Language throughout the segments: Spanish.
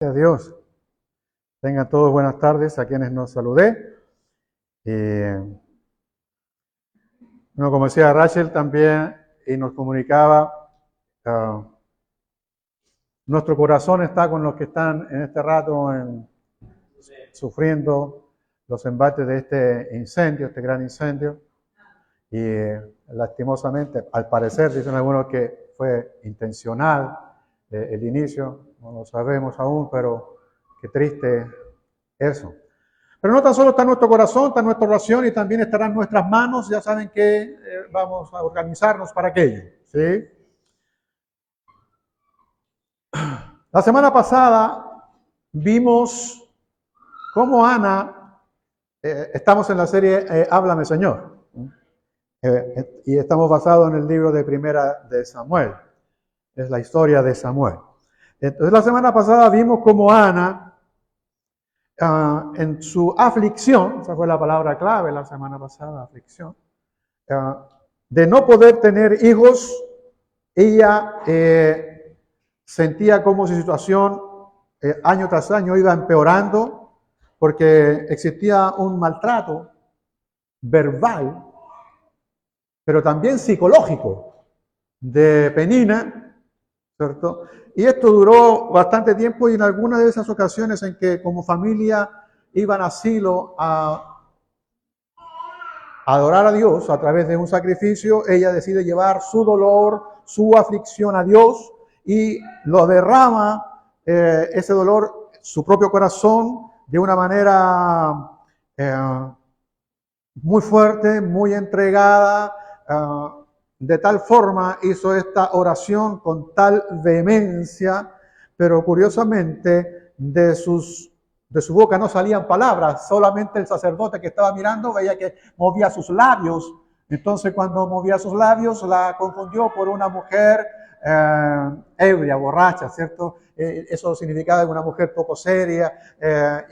Gracias a Dios. Tengan todos buenas tardes a quienes nos saludé. Como decía Rachel también, y nos comunicaba, nuestro corazón está con los que están en este rato sufriendo los embates de este incendio, este gran incendio. Y lastimosamente, al parecer, dicen algunos que fue intencional el inicio, no lo sabemos aún, pero qué triste eso. Pero no tan solo está en nuestro corazón, está en nuestra oración y también estará en nuestras manos. Ya saben que vamos a organizarnos para aquello, ¿sí? La semana pasada vimos cómo Ana, estamos en la serie Háblame Señor, y estamos basados en el libro de Primera de Samuel. Es la historia de Samuel. Entonces la semana pasada vimos cómo Ana, en su aflicción, esa fue la palabra clave la semana pasada, aflicción, de no poder tener hijos, ella sentía como su situación año tras año iba empeorando porque existía un maltrato verbal, pero también psicológico de Penina, ¿cierto? Y esto duró bastante tiempo y en algunas de esas ocasiones en que como familia iban a Silo a adorar a Dios a través de un sacrificio, ella decide llevar su dolor, su aflicción a Dios y lo derrama, ese dolor, su propio corazón, de una manera muy fuerte, muy entregada, de tal forma hizo esta oración con tal vehemencia, pero curiosamente de su boca no salían palabras, solamente el sacerdote que estaba mirando veía que movía sus labios. Entonces cuando movía sus labios la confundió por una mujer ebria, borracha, ¿cierto? Eso significaba una mujer poco seria,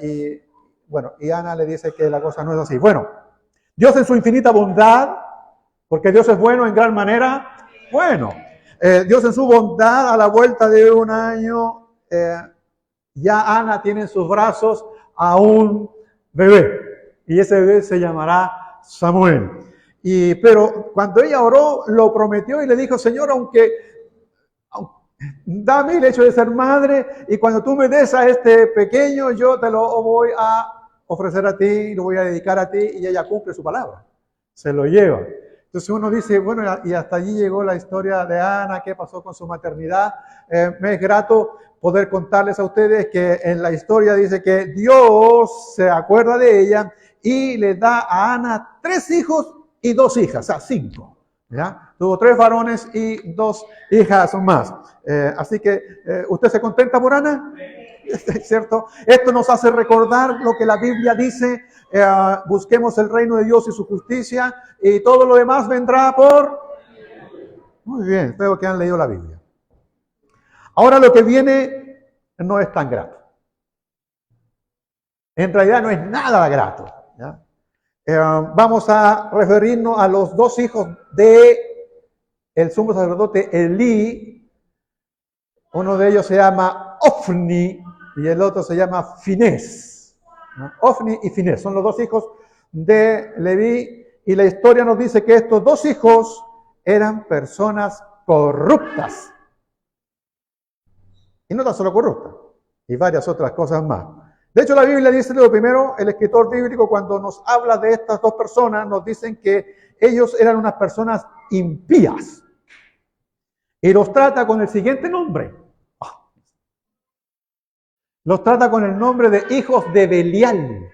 y Ana le dice que la cosa no es así. Bueno, Dios en su infinita bondad, porque Dios es bueno en gran manera, bueno, Dios en su bondad, a la vuelta de un año, ya Ana tiene en sus brazos a un bebé, y ese bebé se llamará Samuel. Pero cuando ella oró, lo prometió y le dijo: Señor, aunque dame el hecho de ser madre, y cuando tú me des a este pequeño, yo te lo voy a ofrecer a ti, lo voy a dedicar a ti, y ella cumple su palabra, se lo lleva. Entonces uno dice, bueno, y hasta allí llegó la historia de Ana, qué pasó con su maternidad. Me es grato poder contarles a ustedes que en la historia dice que Dios se acuerda de ella y le da a Ana 3 hijos y 2 hijas, o sea, 5. ¿Ya? Tuvo 3 varones y 2 hijas más. Así que, ¿usted se contenta por Ana? ¿Cierto? Esto nos hace recordar lo que la Biblia dice: busquemos el reino de Dios y su justicia, y todo lo demás vendrá por... Muy bien, espero que han leído la Biblia. Ahora lo que viene no es tan grato. En realidad no es nada grato, ¿ya? Vamos a referirnos a los 2 hijos de el sumo sacerdote Elí. Uno de ellos se llama Ofni y el otro se llama Finés, ¿no? Ofni y Finés son los 2 hijos de Leví, y la historia nos dice que estos 2 hijos eran personas corruptas. Y no tan solo corruptas, y varias otras cosas más. De hecho, la Biblia dice, lo primero, el escritor bíblico, cuando nos habla de estas 2 personas, nos dicen que ellos eran unas personas impías. Y los trata con el siguiente nombre. Los trata con el nombre de hijos de Belial.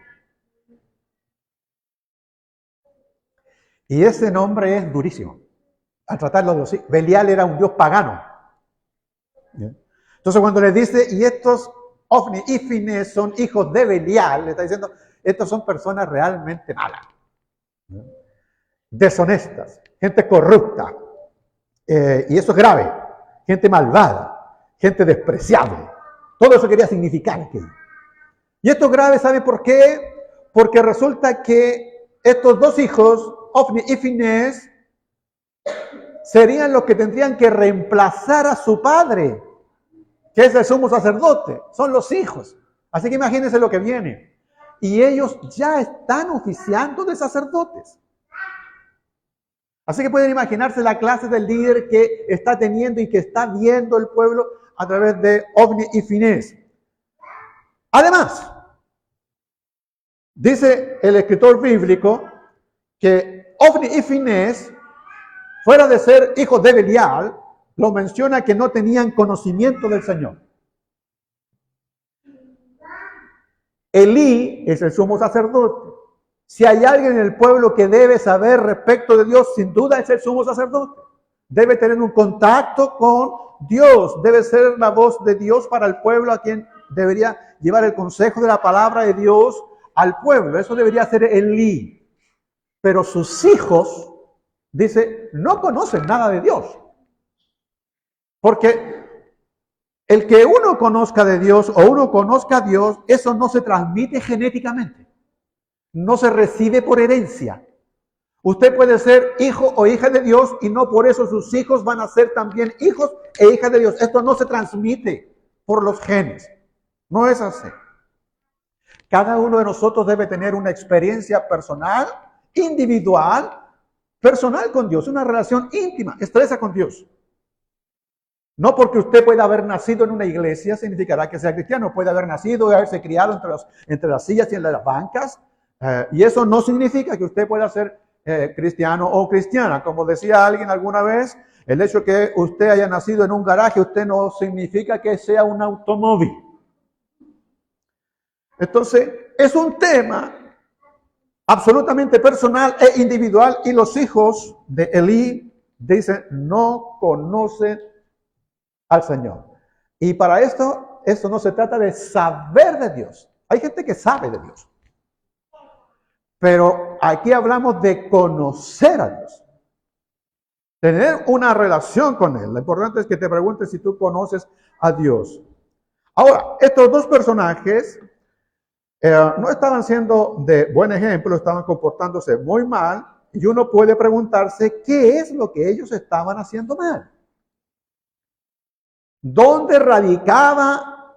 Y ese nombre es durísimo. Al tratarlos de los... Belial era un dios pagano. Entonces cuando les dice, y estos Ofni y Finés son hijos de Belial, le está diciendo, estos son personas realmente malas, deshonestas, gente corrupta, y eso es grave, gente malvada, gente despreciable. Todo eso quería significar aquello. Y esto es grave, ¿sabe por qué? Porque resulta que estos 2 hijos, Ofni y Finés, serían los que tendrían que reemplazar a su padre. ¿Qué es el sumo sacerdote? Son los hijos. Así que imagínense lo que viene. Y ellos ya están oficiando de sacerdotes. Así que pueden imaginarse la clase del líder que está teniendo y que está viendo el pueblo a través de Ofni y Finés. Además, dice el escritor bíblico que Ofni y Finés, fuera de ser hijos de Belial, lo menciona que no tenían conocimiento del Señor. Elí es el sumo sacerdote. Si hay alguien en el pueblo que debe saber respecto de Dios, sin duda es el sumo sacerdote. Debe tener un contacto con Dios. Debe ser la voz de Dios para el pueblo, a quien debería llevar el consejo de la palabra de Dios al pueblo. Eso debería ser Elí. Pero sus hijos, dice, no conocen nada de Dios. Porque el que uno conozca de Dios o uno conozca a Dios, eso no se transmite genéticamente. No se recibe por herencia. Usted puede ser hijo o hija de Dios y no por eso sus hijos van a ser también hijos e hijas de Dios. Esto no se transmite por los genes. No es así. Cada uno de nosotros debe tener una experiencia personal, individual, personal con Dios, una relación íntima, estrecha con Dios. No porque usted pueda haber nacido en una iglesia significará que sea cristiano. Puede haber nacido y haberse criado entre las sillas y en las bancas. Y eso no significa que usted pueda ser cristiano o cristiana. Como decía alguien alguna vez, el hecho que usted haya nacido en un garaje, usted no significa que sea un automóvil. Entonces, es un tema absolutamente personal e individual, y los hijos de Elí dicen, no conocen al Señor. Y para esto no se trata de saber de Dios. Hay gente que sabe de Dios. Pero aquí hablamos de conocer a Dios. Tener una relación con Él. Lo importante es que te preguntes si tú conoces a Dios. Ahora, estos dos personajes no estaban siendo de buen ejemplo, estaban comportándose muy mal. Y uno puede preguntarse qué es lo que ellos estaban haciendo mal. ¿Dónde radicaba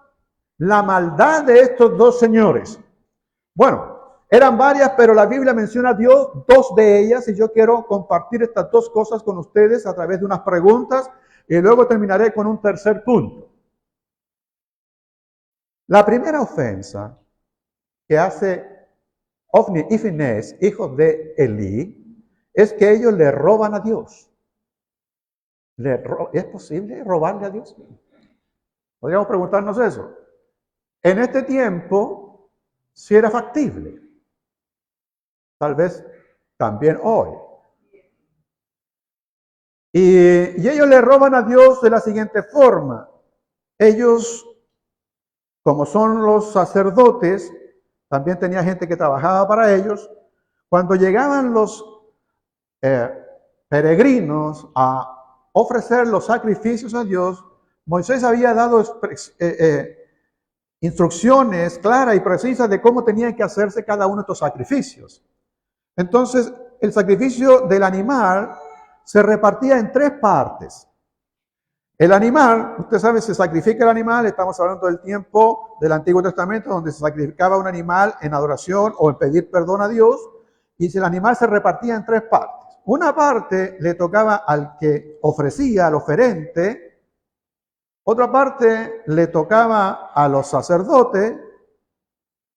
la maldad de estos dos señores? Bueno, eran varias, pero la Biblia menciona a Dios, dos de ellas, y yo quiero compartir estas dos cosas con ustedes a través de unas preguntas, y luego terminaré con un tercer punto. La primera ofensa que hace Ofni y Finés, hijos de Elí, es que ellos le roban a Dios. ¿Es posible robarle a Dios? Podríamos preguntarnos eso. En este tiempo, si era factible. Tal vez también hoy. Y ellos le roban a Dios de la siguiente forma. Ellos, como son los sacerdotes, también tenía gente que trabajaba para ellos. Cuando llegaban los peregrinos a ofrecer los sacrificios a Dios, Moisés había dado instrucciones claras y precisas de cómo tenían que hacerse cada uno de estos sacrificios. Entonces, el sacrificio del animal se repartía en tres partes. El animal, usted sabe, se sacrifica el animal, estamos hablando del tiempo del Antiguo Testamento, donde se sacrificaba un animal en adoración o en pedir perdón a Dios, y el animal se repartía en tres partes. Una parte le tocaba al que ofrecía, al oferente, otra parte le tocaba a los sacerdotes,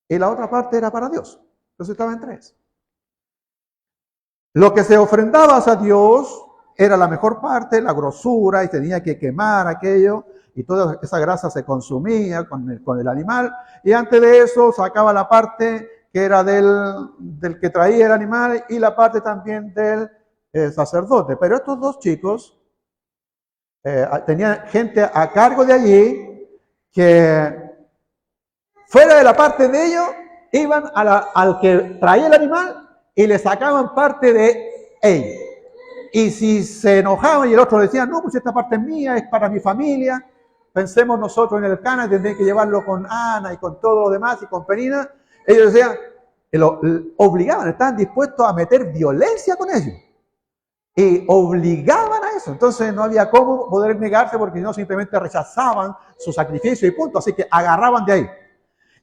y la otra parte era para Dios. Entonces estaba en tres. Lo que se ofrendaba a Dios era la mejor parte, la grosura, y tenía que quemar aquello, y toda esa grasa se consumía con el animal, y antes de eso sacaba la parte que era del que traía el animal, y la parte también del sacerdote. Pero estos dos chicos tenían gente a cargo de allí, que fuera de la parte de ellos, iban al que traía el animal, y le sacaban parte de ellos. Y si se enojaban y el otro decía, no, pues esta parte es mía, es para mi familia, pensemos nosotros en el Cana, tendrían que llevarlo con Ana y con todo lo demás y con Penina, ellos decían, lo obligaban, estaban dispuestos a meter violencia con ellos. Y obligaban a eso. Entonces no había cómo poder negarse porque no simplemente rechazaban su sacrificio y punto. Así que agarraban de ahí.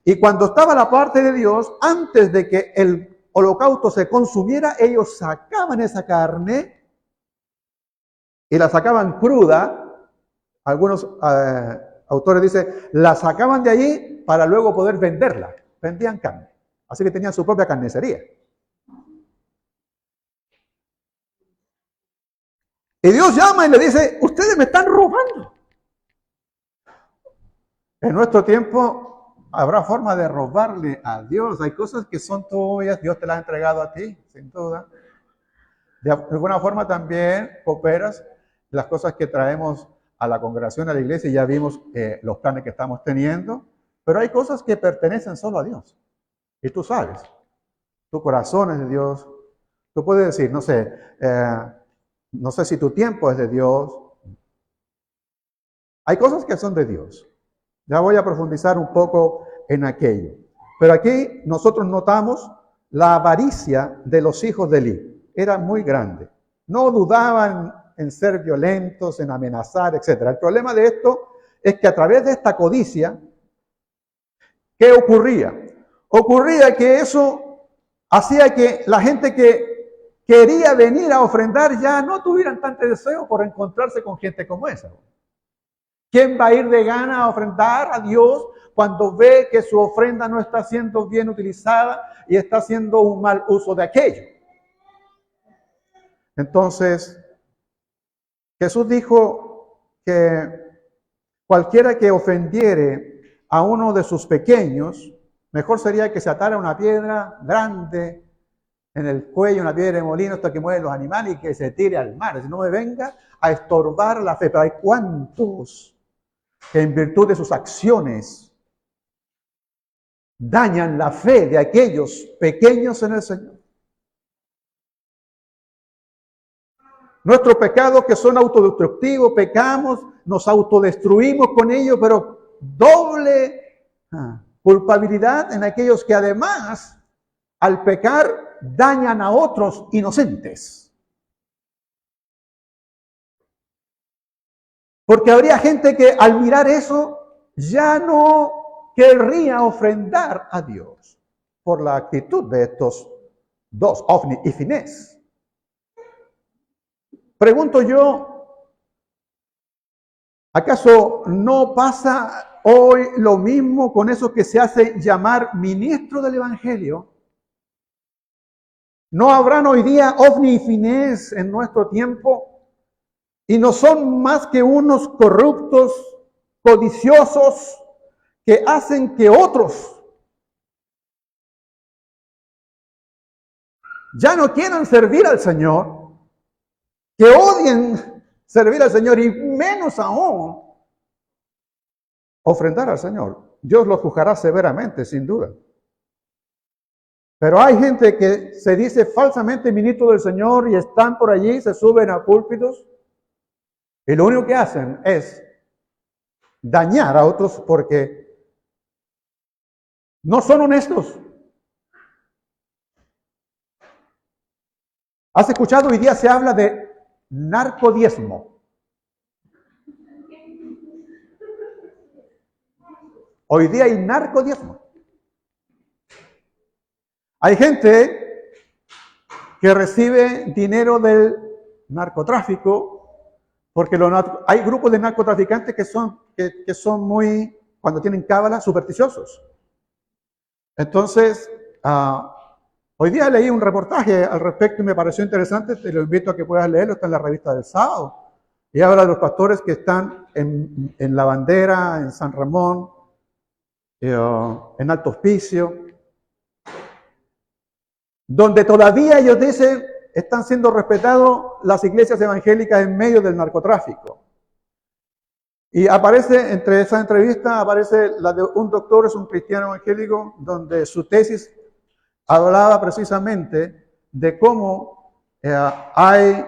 Y cuando estaba la parte de Dios, antes de que el holocausto se consumiera, ellos sacaban esa carne y la sacaban cruda. Algunos autores dicen, la sacaban de allí para luego poder venderla. Vendían carne. Así que tenían su propia carnicería. Y Dios llama y le dice, ustedes me están robando. En nuestro tiempo habrá forma de robarle a Dios. Hay cosas que son tuyas, Dios te las ha entregado a ti, sin duda. De alguna forma también cooperas las cosas que traemos a la congregación, a la iglesia, y ya vimos los planes que estamos teniendo. Pero hay cosas que pertenecen solo a Dios. Y tú sabes, tu corazón es de Dios. Tú puedes decir, no sé si tu tiempo es de Dios. Hay cosas que son de Dios. Ya voy a profundizar un poco en aquello. Pero aquí nosotros notamos la avaricia de los hijos de Eli. Era muy grande. No dudaban en ser violentos, en amenazar, etc. El problema de esto es que a través de esta codicia, ¿qué ocurría? Ocurría que eso hacía que la gente que quería venir a ofrendar ya no tuvieran tanto deseo por encontrarse con gente como esa. ¿Quién va a ir de gana a ofrendar a Dios cuando ve que su ofrenda no está siendo bien utilizada y está haciendo un mal uso de aquello? Entonces, Jesús dijo que cualquiera que ofendiere a uno de sus pequeños, mejor sería que se atara una piedra grande en el cuello, una piedra de molino, hasta que mueven los animales y que se tire al mar. Si no me venga a estorbar la fe. Pero hay cuantos que en virtud de sus acciones dañan la fe de aquellos pequeños en el Señor. Nuestros pecados que son autodestructivos, pecamos, nos autodestruimos con ellos, pero doble culpabilidad en aquellos que además, al pecar, dañan a otros inocentes. Porque habría gente que al mirar eso ya no querría ofrendar a Dios por la actitud de estos dos, Ofni y Finés. Pregunto yo, ¿acaso no pasa hoy lo mismo con esos que se hacen llamar ministros del Evangelio? ¿No habrán hoy día Ofni y Finés en nuestro tiempo? Y no son más que unos corruptos, codiciosos, que hacen que otros ya no quieran servir al Señor, que odien servir al Señor y menos aún ofrendar al Señor. Dios los juzgará severamente, sin duda. Pero hay gente que se dice falsamente ministro del Señor y están por allí, se suben a púlpitos y lo único que hacen es dañar a otros porque no son honestos. ¿Has escuchado? Hoy día se habla de narcodiezmo. Hoy día hay narcodiezmo. Hay gente que recibe dinero del narcotráfico porque hay grupos de narcotraficantes que son muy, cuando tienen cábala, supersticiosos. Entonces, hoy día leí un reportaje al respecto y me pareció interesante, te lo invito a que puedas leerlo, está en la revista del sábado. Y habla de los pastores que están en La Bandera, en San Ramón, en Alto Hospicio, donde todavía ellos dicen están siendo respetados las iglesias evangélicas en medio del narcotráfico. Y aparece, entre esa entrevista, aparece la de un doctor, es un cristiano evangélico, donde su tesis hablaba precisamente de cómo hay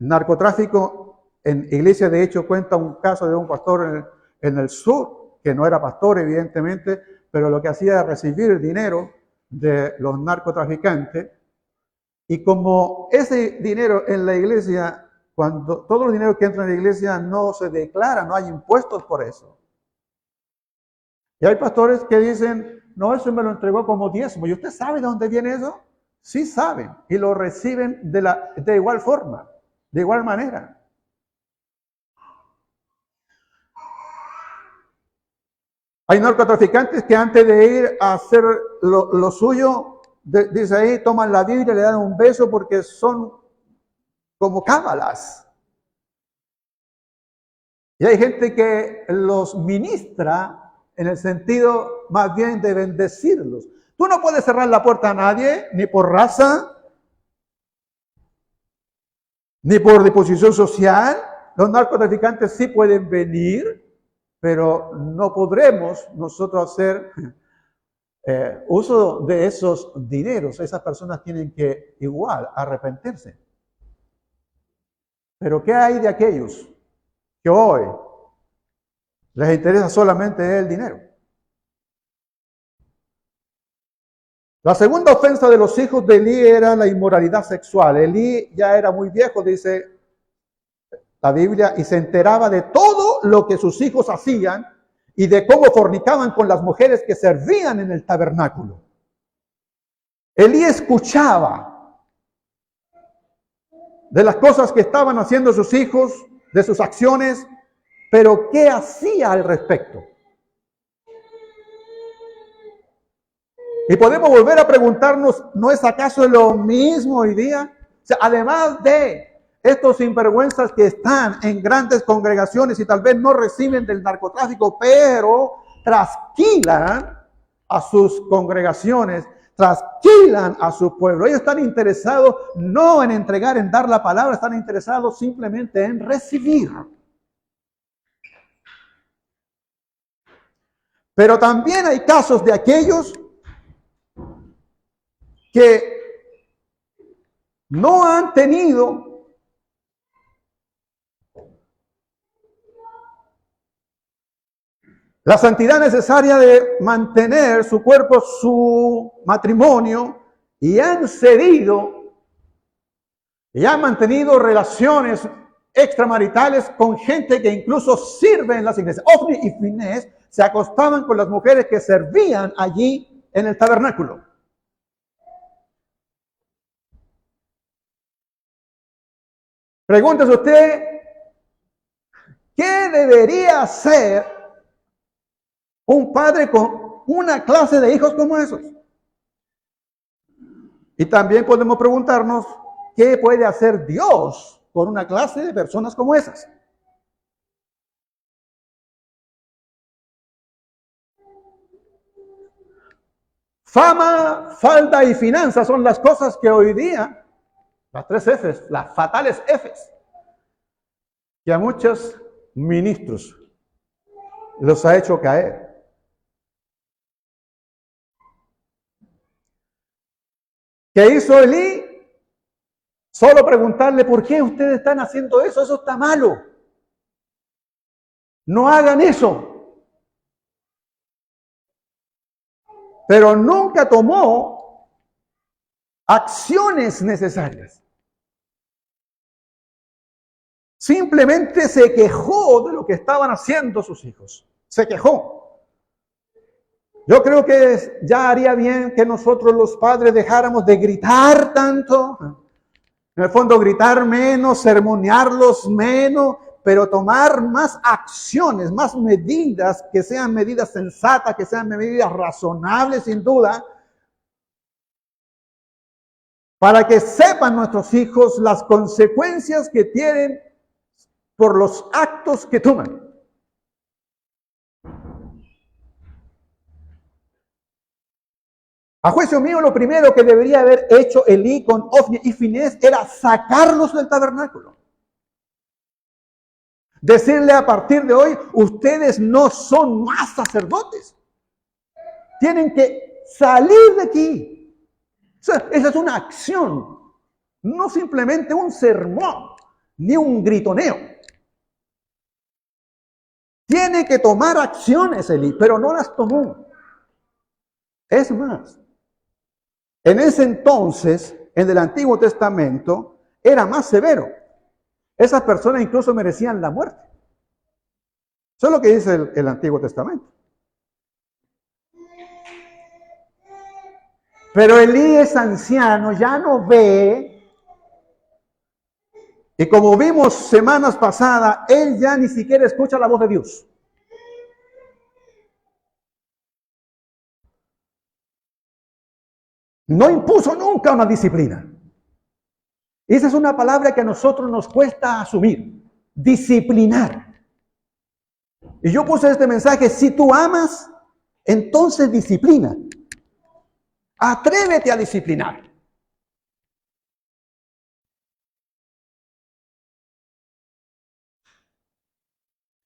narcotráfico en iglesias. De hecho, cuenta un caso de un pastor en el sur, que no era pastor, evidentemente, pero lo que hacía era recibir dinero de los narcotraficantes. Y como ese dinero en la iglesia cuando todo el dinero que entra en la iglesia no se declara, no hay impuestos por eso. Y hay pastores que dicen, no, eso me lo entregó como diezmo. ¿Y usted sabe de dónde viene eso? Sí saben y lo reciben de igual forma, de igual manera. Hay narcotraficantes que antes de ir a hacer lo suyo, dice ahí, toman la Biblia, le dan un beso porque son como cábalas. Y hay gente que los ministra en el sentido más bien de bendecirlos. Tú no puedes cerrar la puerta a nadie, ni por raza, ni por disposición social. Los narcotraficantes sí pueden venir, pero no podremos nosotros hacer uso de esos dineros. Esas personas tienen que igual arrepentirse. Pero ¿qué hay de aquellos que hoy les interesa solamente el dinero? La segunda ofensa de los hijos de Elí era la inmoralidad sexual. Elí ya era muy viejo, dice la Biblia, y se enteraba de todo lo que sus hijos hacían y de cómo fornicaban con las mujeres que servían en el tabernáculo. Elí escuchaba de las cosas que estaban haciendo sus hijos, de sus acciones, pero ¿qué hacía al respecto? Y podemos volver a preguntarnos, ¿no es acaso lo mismo hoy día? O sea, además de estos sinvergüenzas que están en grandes congregaciones y tal vez no reciben del narcotráfico, pero trasquilan a sus congregaciones, trasquilan a su pueblo. Ellos están interesados no en entregar, en dar la palabra, están interesados simplemente en recibir. Pero también hay casos de aquellos que no han tenido la santidad necesaria de mantener su cuerpo, su matrimonio, y han cedido y han mantenido relaciones extramaritales con gente que incluso sirve en las iglesias. Ofni y Finés se acostaban con las mujeres que servían allí en el tabernáculo. Pregúntese usted, ¿qué debería hacer un padre con una clase de hijos como esos? Y también podemos preguntarnos, ¿qué puede hacer Dios con una clase de personas como esas? Fama, falda y finanzas son las cosas que hoy día, las tres Fs, las fatales Fs, que a muchos ministros los ha hecho caer. ¿Qué hizo Elí? Solo preguntarle, ¿por qué ustedes están haciendo eso? Eso está malo. No hagan eso. Pero nunca tomó acciones necesarias. Simplemente se quejó de lo que estaban haciendo sus hijos. Se quejó. Yo creo que ya haría bien que nosotros los padres dejáramos de gritar tanto. En el fondo, gritar menos, sermonearlos menos, pero tomar más acciones, más medidas, que sean medidas sensatas, que sean medidas razonables, sin duda, para que sepan nuestros hijos las consecuencias que tienen por los actos que toman. A juicio mío, lo primero que debería haber hecho Elí con Ofni y Finés era sacarlos del tabernáculo. Decirle a partir de hoy, ustedes no son más sacerdotes. Tienen que salir de aquí. O sea, esa es una acción, no simplemente un sermón, ni un gritoneo. Tiene que tomar acciones, Elí, pero no las tomó. Es más, en ese entonces, en el Antiguo Testamento, era más severo. Esas personas incluso merecían la muerte. Eso es lo que dice el Antiguo Testamento. Pero Elí es anciano, ya no ve. Y como vimos semanas pasadas, él ya ni siquiera escucha la voz de Dios. No impuso nunca una disciplina. Esa es una palabra que a nosotros nos cuesta asumir. Disciplinar. Y yo puse este mensaje: si tú amas, entonces disciplina. Atrévete a disciplinar.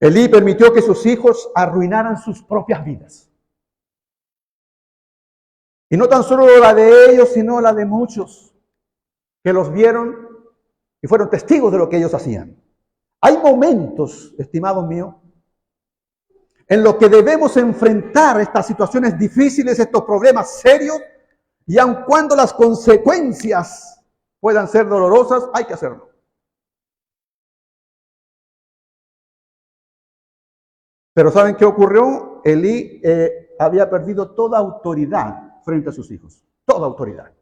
Elí permitió que sus hijos arruinaran sus propias vidas. Y no tan solo la de ellos, sino la de muchos que los vieron y fueron testigos de lo que ellos hacían. Hay momentos, estimados míos, en los que debemos enfrentar estas situaciones difíciles, estos problemas serios, y aun cuando las consecuencias puedan ser dolorosas, hay que hacerlo. Pero ¿saben qué ocurrió? Elí había perdido toda autoridad frente a sus hijos. Toda autoridad.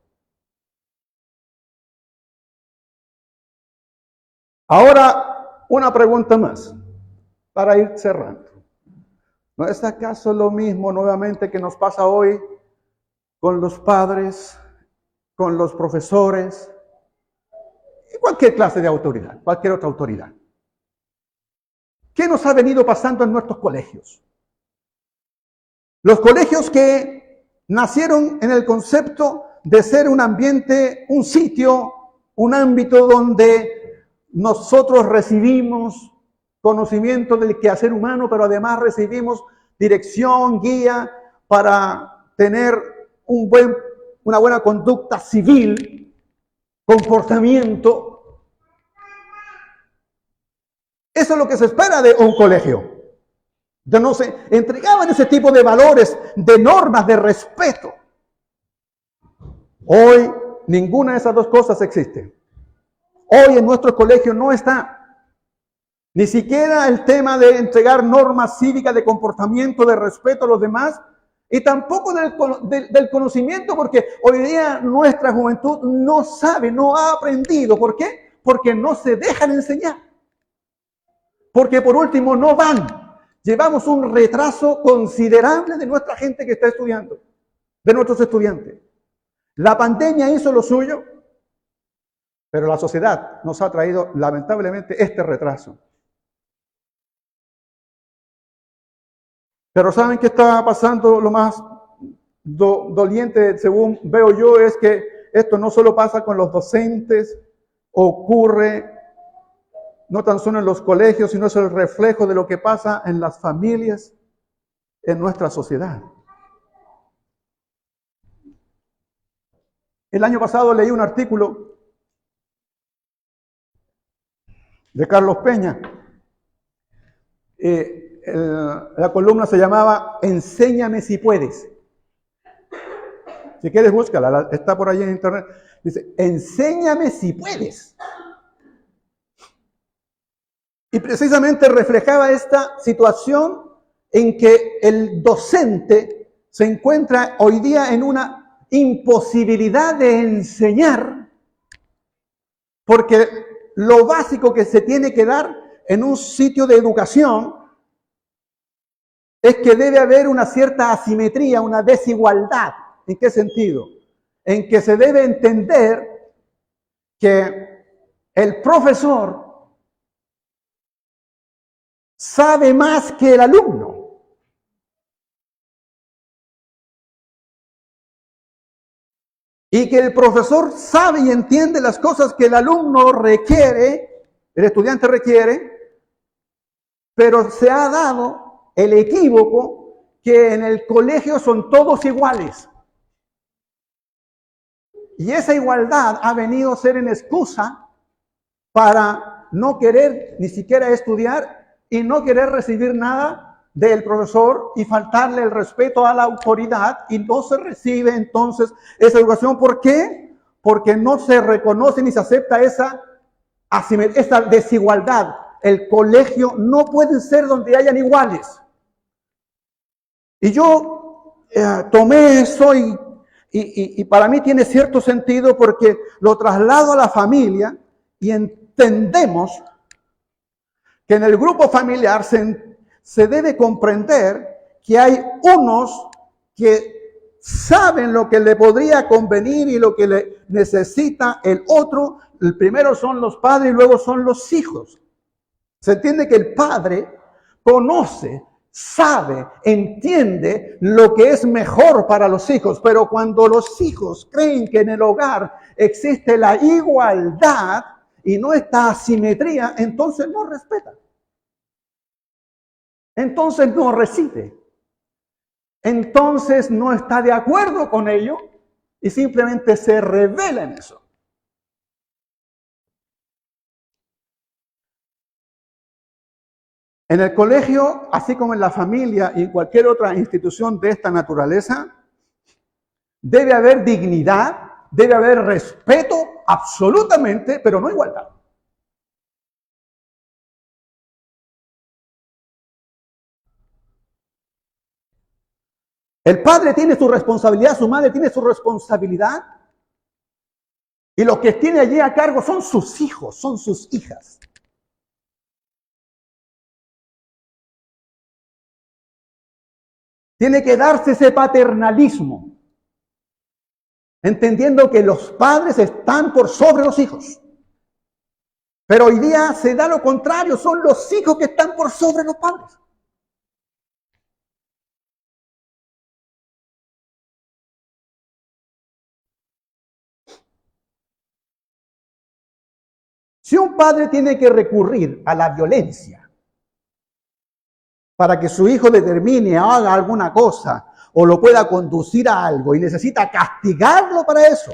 Ahora, una pregunta más para ir cerrando. ¿No es acaso lo mismo nuevamente que nos pasa hoy con los padres, con los profesores y cualquier clase de autoridad, cualquier otra autoridad? ¿Qué nos ha venido pasando en nuestros colegios? Los colegios que nacieron en el concepto de ser un ambiente, un sitio, un ámbito donde nosotros recibimos conocimiento del quehacer humano, pero además recibimos dirección, guía para tener una buena conducta civil, comportamiento. Eso es lo que se espera de un colegio. Ya no se entregaban ese tipo de valores, de normas, de respeto. Hoy ninguna de esas dos cosas existe. Hoy en nuestros colegios no está ni siquiera el tema de entregar normas cívicas de comportamiento, de respeto a los demás, y tampoco del conocimiento, porque hoy día nuestra juventud no sabe, no ha aprendido. ¿Por qué? Porque no se dejan enseñar. Porque por último no van. Llevamos un retraso considerable de nuestra gente que está estudiando, de nuestros estudiantes. La pandemia hizo lo suyo, pero la sociedad nos ha traído lamentablemente este retraso. Pero ¿saben qué está pasando? Lo más doliente, según veo yo, es que esto no solo pasa con los docentes, ocurre no tan solo en los colegios, sino es el reflejo de lo que pasa en las familias, en nuestra sociedad. El año pasado leí un artículo de Carlos Peña. La columna se llamaba "Enséñame si puedes". Si quieres, búscala, está por ahí en internet. Dice: "Enséñame si puedes". Y precisamente reflejaba esta situación en que el docente se encuentra hoy día en una imposibilidad de enseñar, porque lo básico que se tiene que dar en un sitio de educación es que debe haber una cierta asimetría, una desigualdad. ¿En qué sentido? En que se debe entender que el profesor sabe más que el alumno. Y que el profesor sabe y entiende las cosas que el alumno requiere, el estudiante requiere, pero se ha dado el equívoco que en el colegio son todos iguales. Y esa igualdad ha venido a ser en excusa para no querer ni siquiera estudiar y no querer recibir nada del profesor y faltarle el respeto a la autoridad, y no se recibe entonces esa educación. ¿Por qué? Porque no se reconoce ni se acepta esa esta desigualdad. El colegio no puede ser donde hayan iguales. Y yo tomé eso y para mí tiene cierto sentido porque lo traslado a la familia y entendemos que en el grupo familiar se debe comprender que hay unos que saben lo que le podría convenir y lo que le necesita el otro. El primero son los padres y luego son los hijos. Se entiende que el padre conoce, sabe, entiende lo que es mejor para los hijos, pero cuando los hijos creen que en el hogar existe la igualdad y no esta asimetría, entonces no respetan. Entonces no recibe. Entonces no está de acuerdo con ello y simplemente se revela en eso. En el colegio, así como en la familia y en cualquier otra institución de esta naturaleza, debe haber dignidad, debe haber respeto, absolutamente, pero no igualdad. El padre tiene su responsabilidad, su madre tiene su responsabilidad, y los que tiene allí a cargo son sus hijos, son sus hijas. Tiene que darse ese paternalismo, entendiendo que los padres están por sobre los hijos. Pero hoy día se da lo contrario, son los hijos que están por sobre los padres. Si un padre tiene que recurrir a la violencia para que su hijo determine o haga alguna cosa o lo pueda conducir a algo y necesita castigarlo para eso,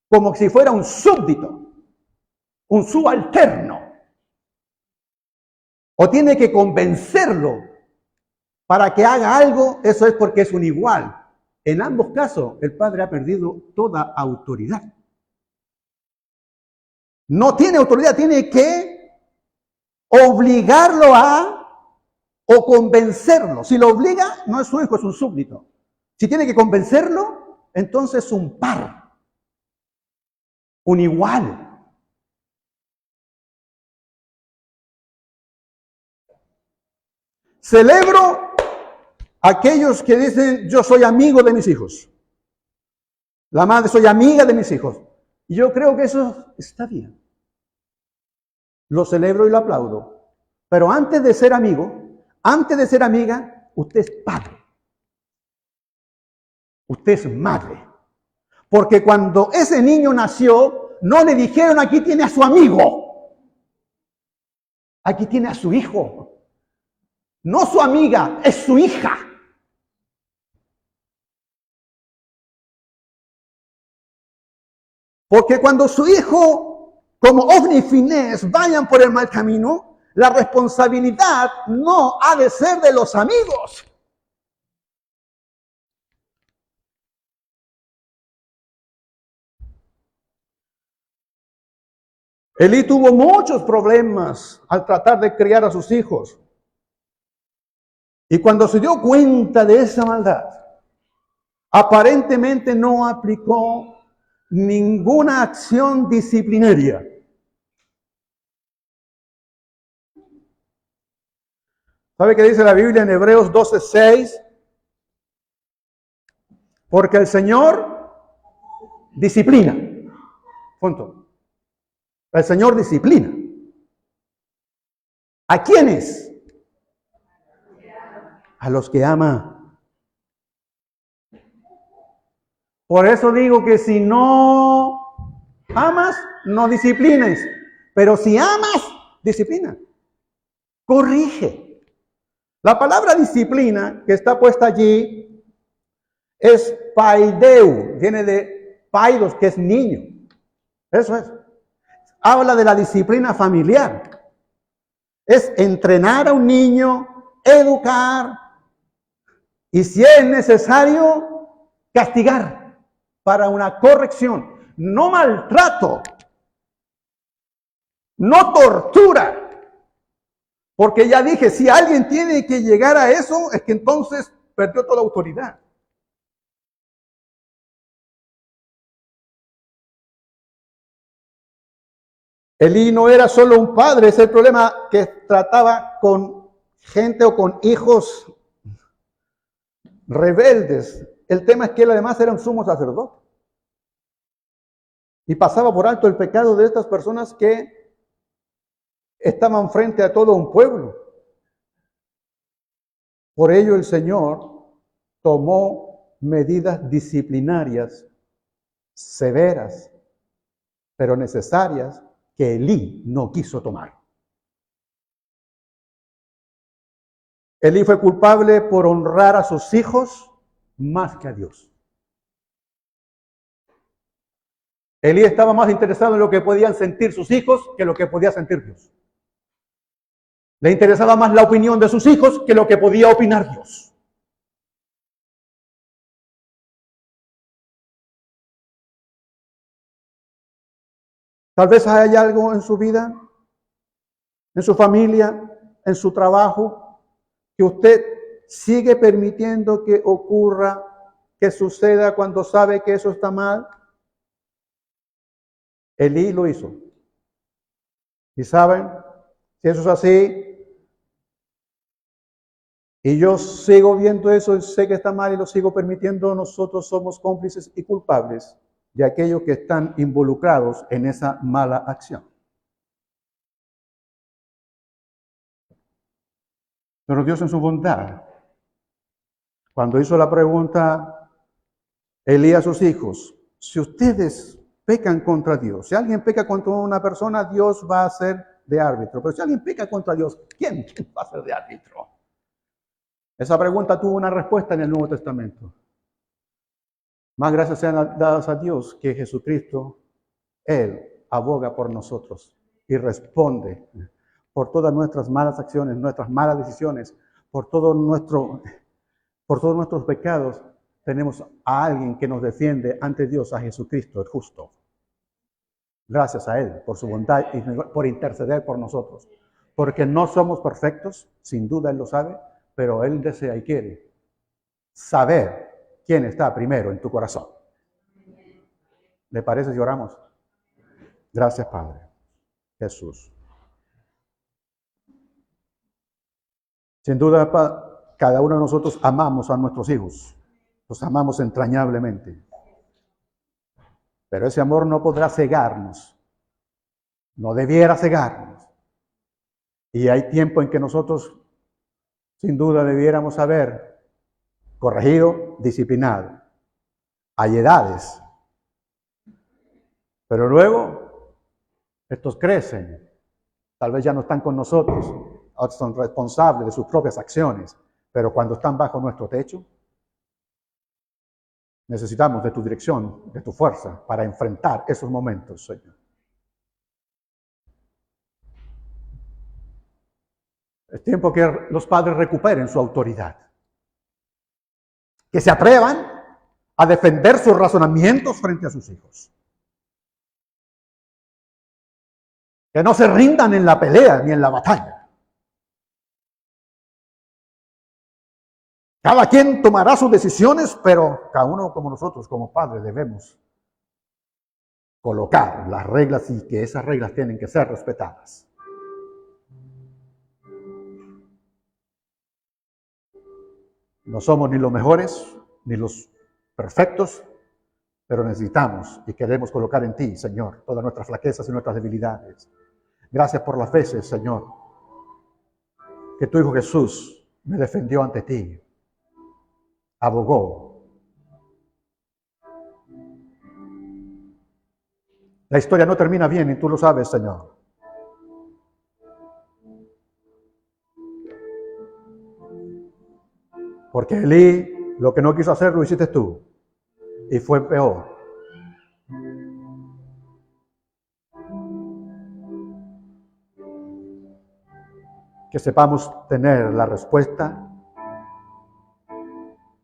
como si fuera un súbdito, un subalterno, o tiene que convencerlo para que haga algo, eso es porque es un igual. En ambos casos, el padre ha perdido toda autoridad. No tiene autoridad, tiene que obligarlo o convencerlo. Si lo obliga, no es su hijo, es un súbdito. Si tiene que convencerlo, entonces es un par, un igual. Celebro a aquellos que dicen, yo soy amigo de mis hijos. La madre, soy amiga de mis hijos. Y yo creo que eso está bien. Lo celebro y lo aplaudo. Pero antes de ser amigo, antes de ser amiga, usted es padre. Usted es madre. Porque cuando ese niño nació, no le dijeron, aquí tiene a su amigo. Aquí tiene a su hijo. No su amiga, es su hija. Porque cuando su hijo, como Ofni y Finés, vayan por el mal camino, la responsabilidad no ha de ser de los amigos. Elí tuvo muchos problemas al tratar de criar a sus hijos. Y cuando se dio cuenta de esa maldad, aparentemente no aplicó ninguna acción disciplinaria. ¿Sabe qué dice la Biblia en Hebreos 12:6? Porque el Señor disciplina. Punto. El Señor disciplina. ¿A quiénes? A los que ama. Por eso digo que si no amas, no disciplines. Pero si amas, disciplina. Corrige. La palabra disciplina que está puesta allí es paideu. Viene de paidos, que es niño. Eso es. Habla de la disciplina familiar. Es entrenar a un niño, educar y si es necesario, castigar para una corrección. No maltrato. no tortura. Porque ya dije, si alguien tiene que llegar a eso, es que entonces perdió toda autoridad. Elí no era solo un padre, es el problema que trataba con gente o con hijos rebeldes. El tema es que él además era un sumo sacerdote. Y pasaba por alto el pecado de estas personas que estaban frente a todo un pueblo. Por ello el Señor tomó medidas disciplinarias severas, pero necesarias, que Elí no quiso tomar. Elí fue culpable por honrar a sus hijos más que a Dios. Elí estaba más interesado en lo que podían sentir sus hijos que lo que podía sentir Dios. Le interesaba más la opinión de sus hijos que lo que podía opinar Dios. Tal vez hay algo en su vida, en su familia, en su trabajo, que usted sigue permitiendo que ocurra, que suceda cuando sabe que eso está mal. Elí lo hizo. Y saben, si eso es así, y yo sigo viendo eso y sé que está mal y lo sigo permitiendo, nosotros somos cómplices y culpables de aquellos que están involucrados en esa mala acción. Pero Dios en su bondad, cuando hizo la pregunta, Elí a sus hijos, si ustedes pecan contra Dios, si alguien peca contra una persona, Dios va a ser de árbitro. Pero si alguien peca contra Dios, ¿quién va a ser de árbitro? Esa pregunta tuvo una respuesta en el Nuevo Testamento. Más gracias sean dadas a Dios que Jesucristo, Él aboga por nosotros y responde por todas nuestras malas acciones, nuestras malas decisiones, por todos nuestros pecados. Tenemos a alguien que nos defiende ante Dios, a Jesucristo, el justo. Gracias a Él por su bondad y por interceder por nosotros. Porque no somos perfectos, sin duda Él lo sabe, pero Él desea y quiere saber quién está primero en tu corazón. ¿Le parece si oramos? Gracias, Padre. Jesús. Sin duda, cada uno de nosotros amamos a nuestros hijos. Los amamos entrañablemente. Pero ese amor no podrá cegarnos. No debiera cegarnos. Y hay tiempo en que nosotros, sin duda, debiéramos haber corregido, disciplinado. Hay edades. Pero luego, estos crecen. Tal vez ya no están con nosotros. Otros son responsables de sus propias acciones. Pero cuando están bajo nuestro techo, necesitamos de tu dirección, de tu fuerza, para enfrentar esos momentos, Señor. Es tiempo que los padres recuperen su autoridad. Que se atrevan a defender sus razonamientos frente a sus hijos. Que no se rindan en la pelea ni en la batalla. Cada quien tomará sus decisiones, pero cada uno como nosotros, como padres, debemos colocar las reglas y que esas reglas tienen que ser respetadas. No somos ni los mejores, ni los perfectos, pero necesitamos y queremos colocar en ti, Señor, todas nuestras flaquezas y nuestras debilidades. Gracias por las veces, Señor, que tu Hijo Jesús me defendió ante ti, abogó. La historia no termina bien y tú lo sabes, Señor. Porque Elí, lo que no quiso hacer, lo hiciste tú. Y fue peor. Que sepamos tener la respuesta,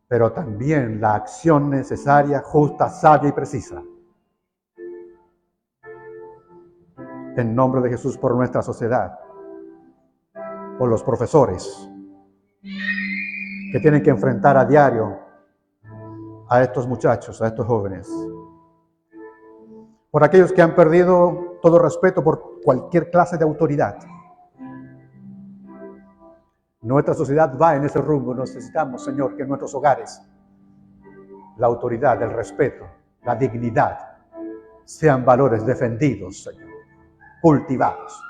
pero también la acción necesaria, justa, sabia y precisa. en nombre de Jesús, por nuestra sociedad, por los profesores que tienen que enfrentar a diario a estos muchachos, a estos jóvenes, por aquellos que han perdido todo respeto por cualquier clase de autoridad. Nuestra sociedad va en ese rumbo. Necesitamos, Señor, que en nuestros hogares la autoridad, el respeto, la dignidad sean valores defendidos, Señor, cultivados.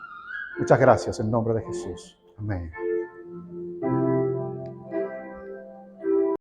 Muchas gracias en nombre de Jesús. Amén.